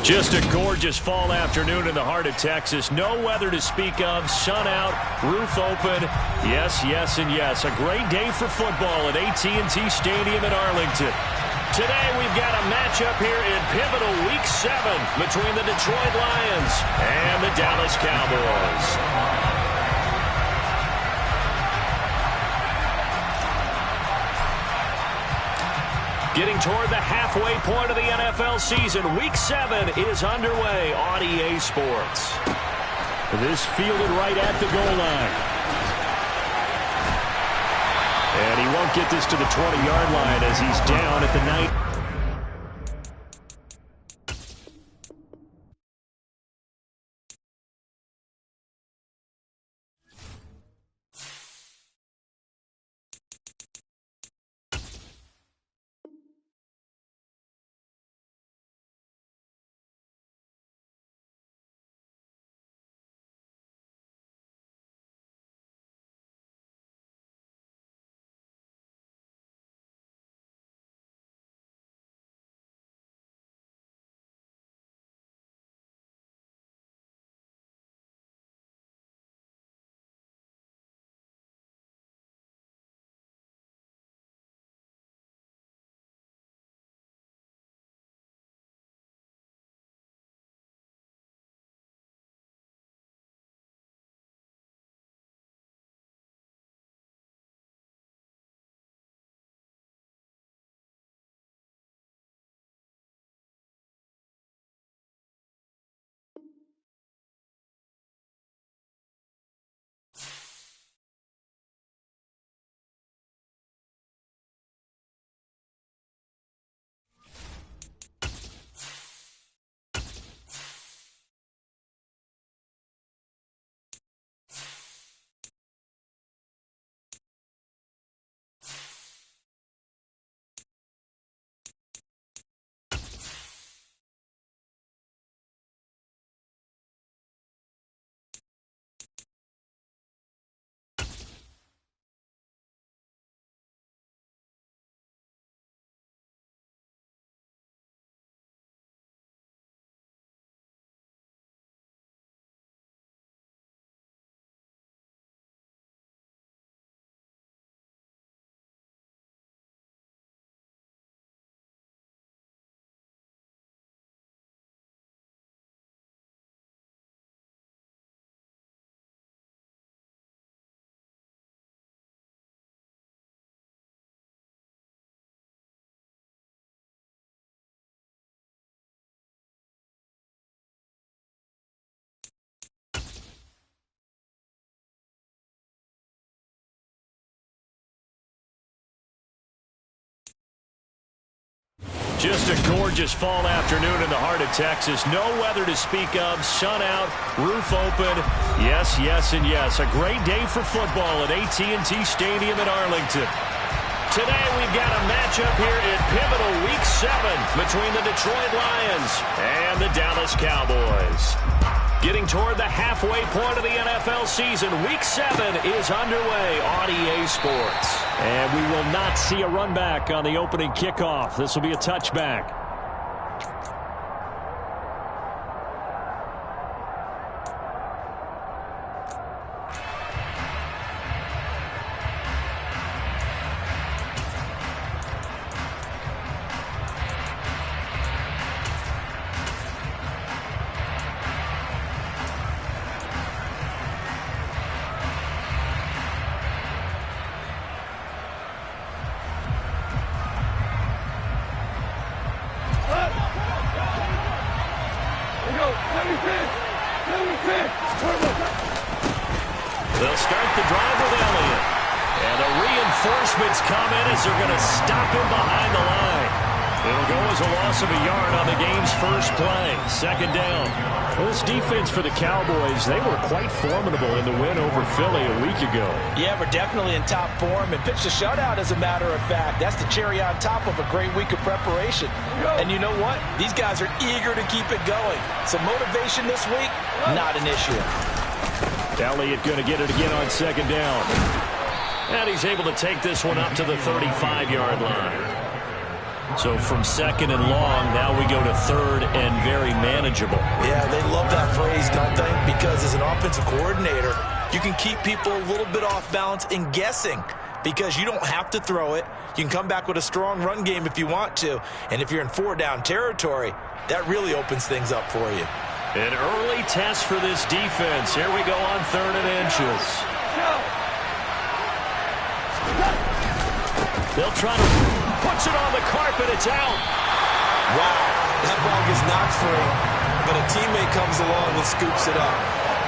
Just a gorgeous fall afternoon in the heart of Texas. No weather to speak of. Sun out, roof open. Yes, yes, and yes. A great day for football at AT&T Stadium in Arlington. Today we've got a matchup here in pivotal Week 7 between the Detroit Lions and the Dallas Cowboys. Getting toward the halfway point of the NFL season, Week 7 is underway on EA Sports. This fielded right at the goal line. And he won't get this to the 20-yard line as he's down at the 9. Just a gorgeous fall afternoon in the heart of Texas. No weather to speak of. Sun out, roof open. Yes, yes, and yes. A great day for football at AT&T Stadium in Arlington. Today we've got a matchup here in pivotal Week 7 between the Detroit Lions and the Dallas Cowboys. Getting toward the halfway point of the NFL season, Week 7 is underway on EA Sports. And we will not see a run back on the opening kickoff. This will be a touchback. They'll start the drive with Elliott. And the reinforcements come in as they're going to stop him behind the line. It'll go as a loss of a yard on the game's first play. Second down. Well, this defense for the Cowboys, they were quite formidable in the win over Philly a week ago. Yeah, we're definitely in top form and pitched a shutout, as a matter of fact. That's the cherry on top of a great week of preparation. And you know what? These guys are eager to keep it going. So motivation this week, not an issue. Elliott going to get it again on second down. And he's able to take this one up to the 35-yard line. So from second and long, now we go to third and very manageable. Yeah, they love that phrase, don't they? Because as an offensive coordinator, you can keep people a little bit off balance and guessing because you don't have to throw it. You can come back with a strong run game if you want to. And if you're in 4-down territory, that really opens things up for you. An early test for this defense. Here we go on 3rd and inches. They'll try to puts it on the carpet. It's out. Wow, that ball gets knocked free, but a teammate comes along and scoops it up.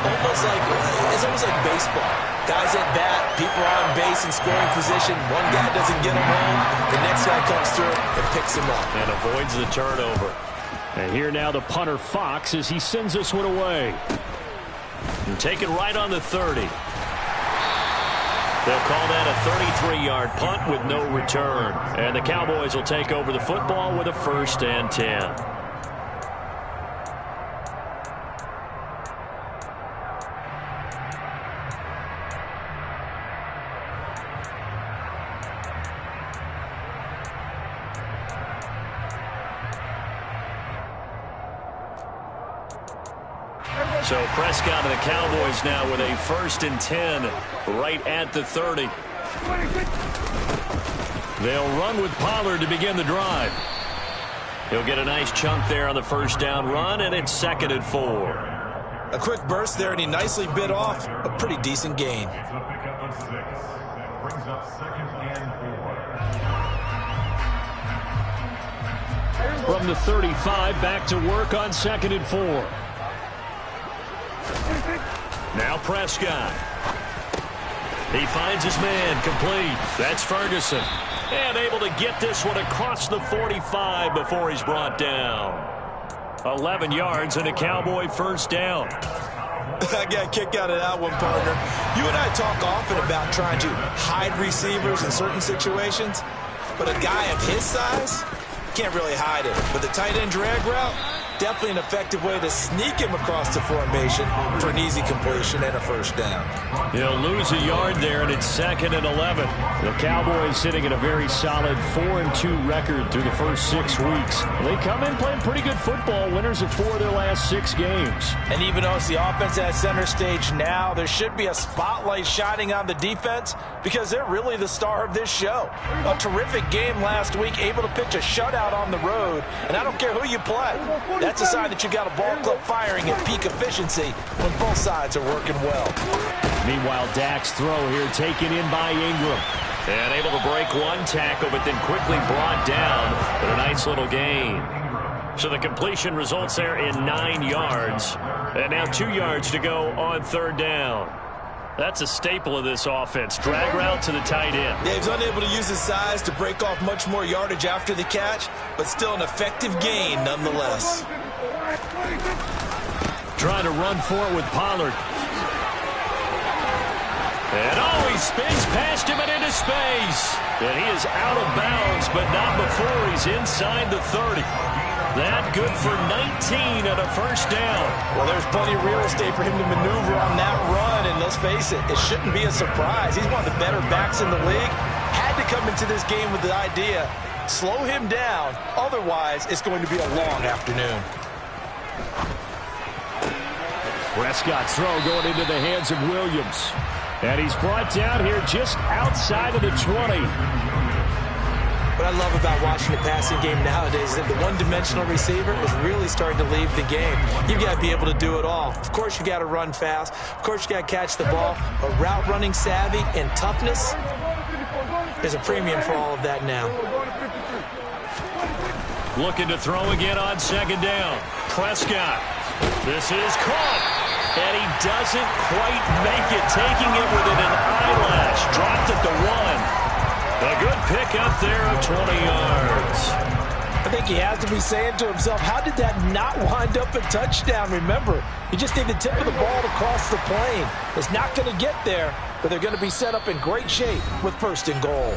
It's almost like baseball. Guys at bat, people are on base in scoring position. One guy doesn't get him home. The next guy comes through and picks him up. And avoids the turnover. And here now the punter Fox as he sends this one away. And take it right on the 30. They'll call that a 33-yard punt with no return. And the Cowboys will take over the football with a 1st and 10. So Prescott and the Cowboys now with a 1st and 10 right at the 30. They'll run with Pollard to begin the drive. He'll get a nice chunk there on the 1st down run, and it's 2nd and 4. A quick burst there, and he nicely bit off a pretty decent gain. From the 35, back to work on 2nd and 4. Now Prescott. He finds his man complete. That's Ferguson. And able to get this one across the 45 before he's brought down. 11 yards and a Cowboy 1st down. I got a kick out of that one, partner. You and I talk often about trying to hide receivers in certain situations, but a guy of his size can't really hide it. But the tight end drag route, definitely an effective way to sneak him across the formation for an easy completion and a 1st down. He'll lose a yard there, and it's 2nd and 11. The Cowboys sitting at a very solid 4-2 record through the first 6 weeks. They come in playing pretty good football, winners of 4 of their last 6 games. And even though it's the offense at center stage now, there should be a spotlight shining on the defense because they're really the star of this show. A terrific game last week, able to pitch a shutout on the road, and I don't care who you play. That's a sign that you got a ball club firing at peak efficiency when both sides are working well. Meanwhile, Dak's throw here taken in by Ingram. And able to break one tackle, but then quickly brought down. But a nice little gain. So the completion results there in 9 yards. And now 2 yards to go on 3rd down. That's a staple of this offense. Drag route to the tight end. Yeah, he's unable to use his size to break off much more yardage after the catch, but still an effective gain nonetheless. Trying to run for it with Pollard. And he spins past him and into space. And he is out of bounds, but not before he's inside the 30. That good for 19 and a 1st down. Well, there's plenty of real estate for him to maneuver on that run, and let's face it, it shouldn't be a surprise. He's one of the better backs in the league. Had to come into this game with the idea, slow him down, otherwise it's going to be a long afternoon. Prescott's throw going into the hands of Williams. And he's brought down here just outside of the 20. What I love about watching the passing game nowadays is that the one-dimensional receiver is really starting to leave the game. You've got to be able to do it all. Of course, you got to run fast. Of course, you got to catch the ball. But route running savvy and toughness is a premium for all of that now. Looking to throw again on 2nd down. Prescott. This is caught. And he doesn't quite make it, taking it within an eyelash. Dropped at the 1. A good pick up there of 20 yards. I think he has to be saying to himself, how did that not wind up a touchdown? Remember, you just need the tip of the ball to cross the plane. It's not going to get there, but they're going to be set up in great shape with 1st and goal.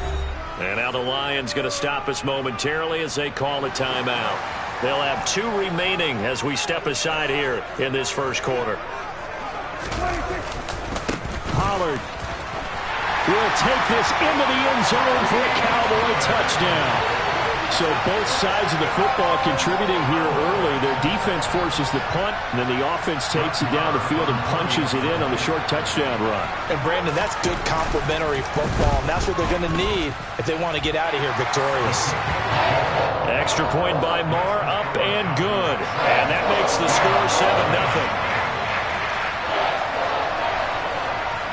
And now the Lions going to stop us momentarily as they call a timeout. They'll have 2 remaining as we step aside here in this 1st quarter. Pollard will take this into the end zone for a Cowboy touchdown. So both sides of the football contributing here early. Their defense forces the punt, and then the offense takes it down the field and punches it in on the short touchdown run. And, Brandon, that's good complementary football, and that's what they're going to need if they want to get out of here victorious. Extra point by M.I.A, up and good. And that makes the score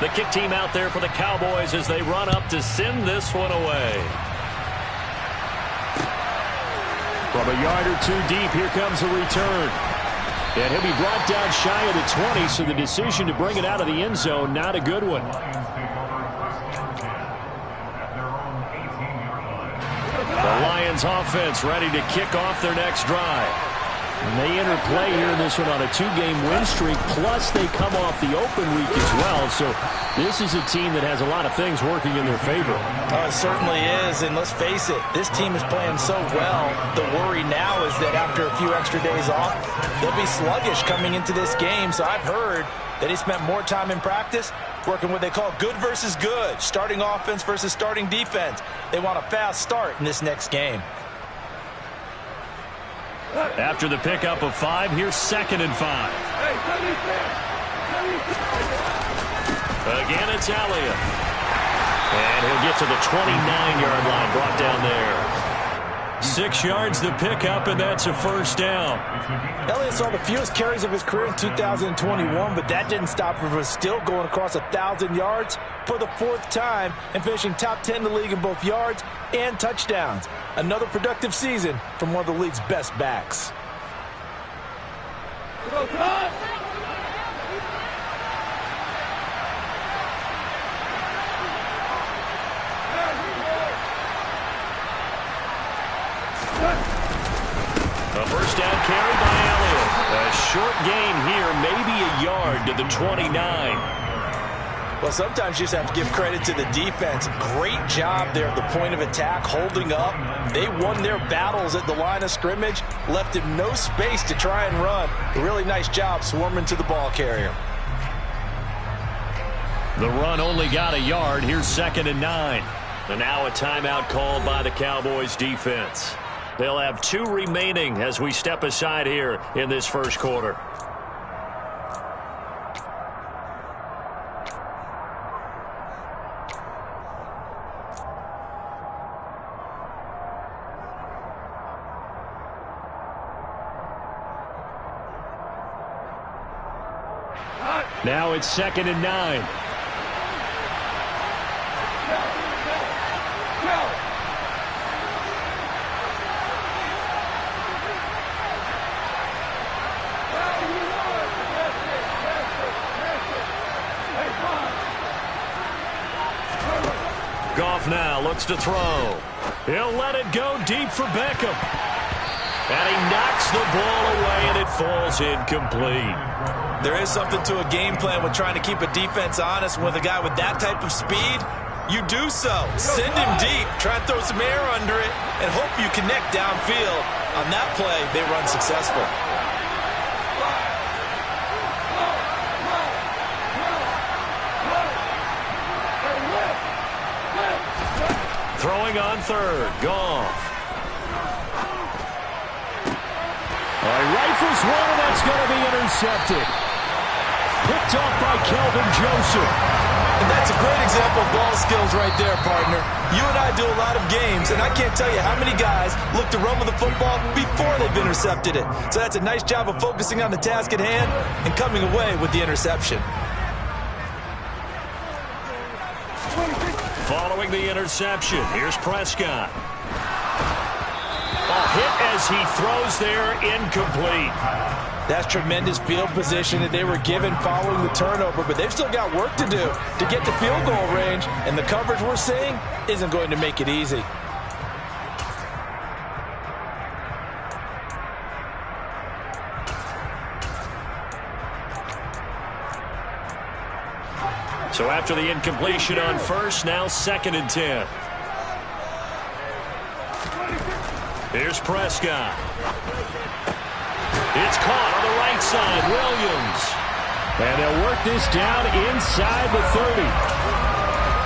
7-0. The kick team out there for the Cowboys as they run up to send this one away. From a yard or two deep, here comes a return. And he'll be brought down shy of the 20, so the decision to bring it out of the end zone, not a good one. The Lions offense ready to kick off their next drive. And they enter play here in this one on a 2-game win streak, plus they come off the open week as well. So this is a team that has a lot of things working in their favor. Oh, it certainly is, and let's face it, this team is playing so well. The worry now is that after a few extra days off, they'll be sluggish coming into this game. So I've heard that he spent more time in practice working what they call good versus good, starting offense versus starting defense. They want a fast start in this next game. After the pickup of 5, here's 2nd and 5. Again, it's Elliott. And he'll get to the 29-yard line, brought down there. 6 yards the pickup, and that's a first down. Elliott saw the fewest carries of his career in 2021, but that didn't stop him from still going across 1,000 yards for the 4th time and finishing top 10 in the league in both yards and touchdowns. Another productive season from one of the league's best backs. A first down carry by Elliott. A short gain here, maybe a yard to the 29. Well, sometimes you just have to give credit to the defense. Great job there at the point of attack, holding up. They won their battles at the line of scrimmage, left him no space to try and run. A really nice job swarming to the ball carrier. The run only got a yard. Here's 2nd and 9. And now a timeout called by the Cowboys defense. They'll have 2 remaining as we step aside here in this first quarter. Now it's 2nd and 9. Goff now looks to throw. He'll let it go deep for Beckham. And he knocks the ball away, and it falls incomplete. There is something to a game plan with trying to keep a defense honest. With a guy with that type of speed, you do so. Send him deep, try and throw some air under it, and hope you connect downfield. On that play, they run successful. Throwing on 3rd, Goff. He rifles one, and that's going to be intercepted. Picked off by Kelvin Joseph. And that's a great example of ball skills right there, partner. You and I do a lot of games, and I can't tell you how many guys look to run with the football before they've intercepted it. So that's a nice job of focusing on the task at hand and coming away with the interception. Following the interception, here's Prescott. A hit as he throws there, incomplete. That's tremendous field position that they were given following the turnover, but they've still got work to do to get to field goal range, and the coverage we're seeing isn't going to make it easy. So after the incompletion on 1st, now 2nd and 10. Here's Prescott. It's caught on the right side, Williams. And they'll work this down inside the 30.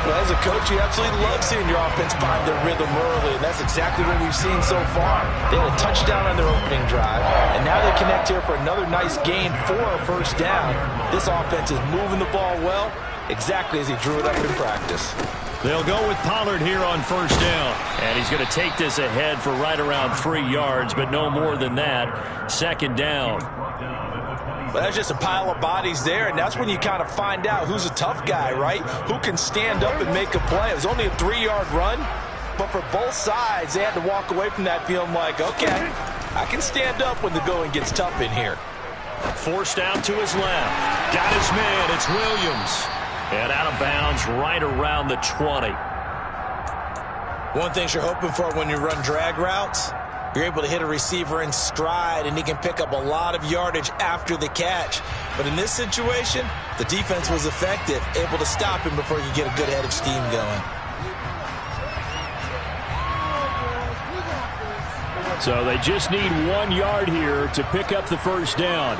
Well, as a coach, you absolutely love seeing your offense find their rhythm early, and that's exactly what we've seen so far. They had a touchdown on their opening drive, and now they connect here for another nice gain for a first down. This offense is moving the ball well, exactly as he drew it up in practice. They'll go with Pollard here on first down. And he's going to take this ahead for right around 3 yards, but no more than that. Second down. Well, that's just a pile of bodies there, and that's when you kind of find out who's a tough guy, right? Who can stand up and make a play. It was only a 3-yard run, but for both sides, they had to walk away from that feeling like, okay, I can stand up when the going gets tough in here. Forced out to his left. Got his man. It's Williams. And out of bounds right around the 20. One thing you're hoping for when you run drag routes, you're able to hit a receiver in stride, and he can pick up a lot of yardage after the catch. But in this situation, the defense was effective, able to stop him before you get a good head of steam going. So they just need 1 yard here to pick up the first down.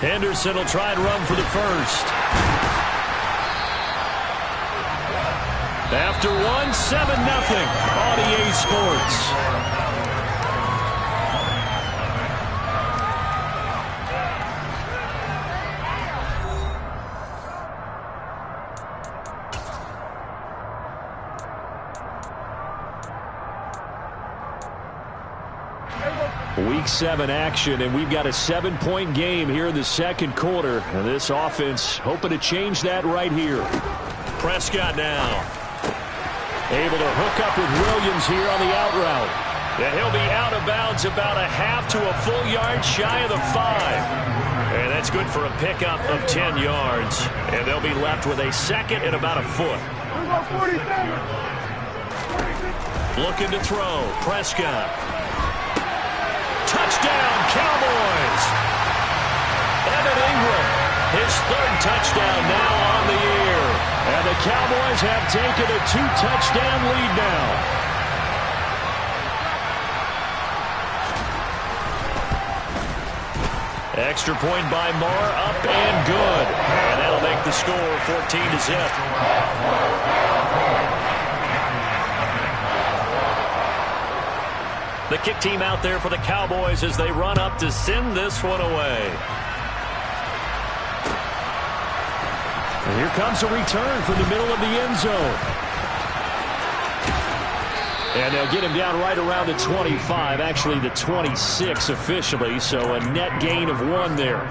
Henderson will try and run for the first. After 1, 7-0 on EA Sports. Week 7 action, and we've got a 7-point game here in the second quarter. And this offense hoping to change that right here. Prescott now. Able to hook up with Williams here on the out route. And he'll be out of bounds about a half to a full yard shy of the 5. And that's good for a pickup of 10 yards. And they'll be left with a second and about a foot. Looking to throw. Prescott. Touchdown, Cowboys! Evan Ingram, his 3rd touchdown now on the year. And the Cowboys have taken a 2-touchdown lead now. Extra point by Marr, up and good. And that'll make the score 14-0. The kick team out there for the Cowboys as they run up to send this one away. And here comes a return from the middle of the end zone. And they'll get him down right around the 25, actually the 26 officially, so a net gain of 1 there.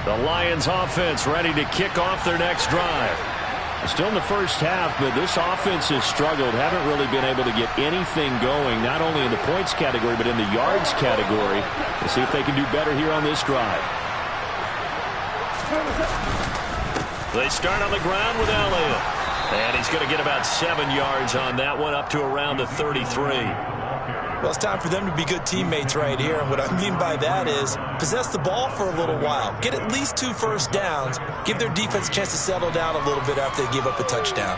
The Lions offense ready to kick off their next drive. Still in the first half, but this offense has struggled. Haven't really been able to get anything going, not only in the points category, but in the yards category. We'll see if they can do better here on this drive. They start on the ground with Elliott. And he's going to get about 7 yards on that one, up to around the 33. Well, it's time for them to be good teammates right here. And what I mean by that is possess the ball for a little while. Get at least 2 first downs. Give their defense a chance to settle down a little bit after they give up a touchdown.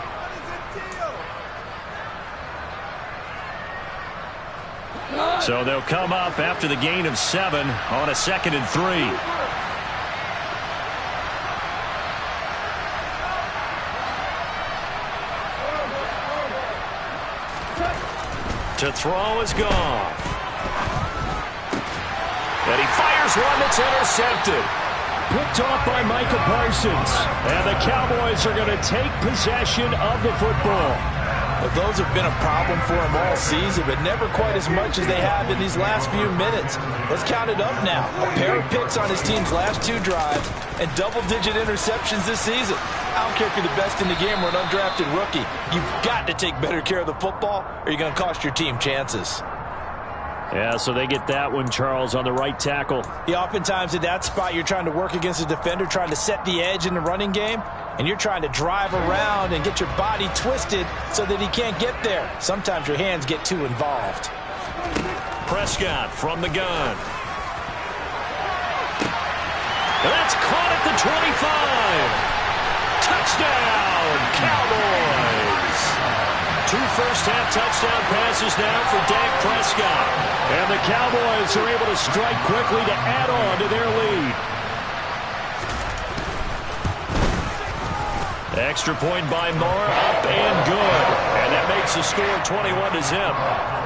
So they'll come up after the gain of 7 on a 2nd and 3. To throw is Goff. And he fires one that's intercepted. Picked off by Micah Parsons. And the Cowboys are going to take possession of the football. Well, those have been a problem for them all season, but never quite as much as they have in these last few minutes. Let's count it up now. A pair of picks on his team's last 2 drives and double-digit interceptions this season. I don't care if you're the best in the game or an undrafted rookie. You've got to take better care of the football or you're going to cost your team chances. Yeah, so they get that one, Charles, on the right tackle. Yeah, oftentimes in that spot, you're trying to work against a defender, trying to set the edge in the running game, and you're trying to drive around and get your body twisted so that he can't get there. Sometimes your hands get too involved. Prescott from the gun. That's caught at the 25. Touchdown, Cowboys. 2 first-half touchdown passes now for Dak Prescott. And the Cowboys are able to strike quickly to add on to their lead. Extra point by Moore, up and good. And that makes the score 21-0.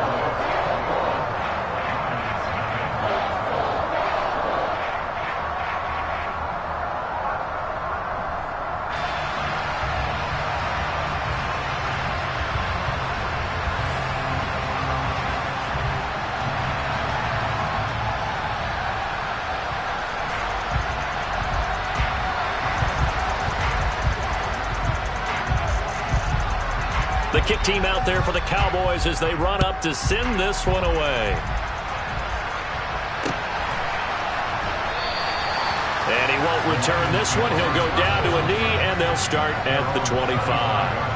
The kick team out there for the Cowboys as they run up to send this one away. And he won't return this one. He'll go down to a knee, and they'll start at the 25.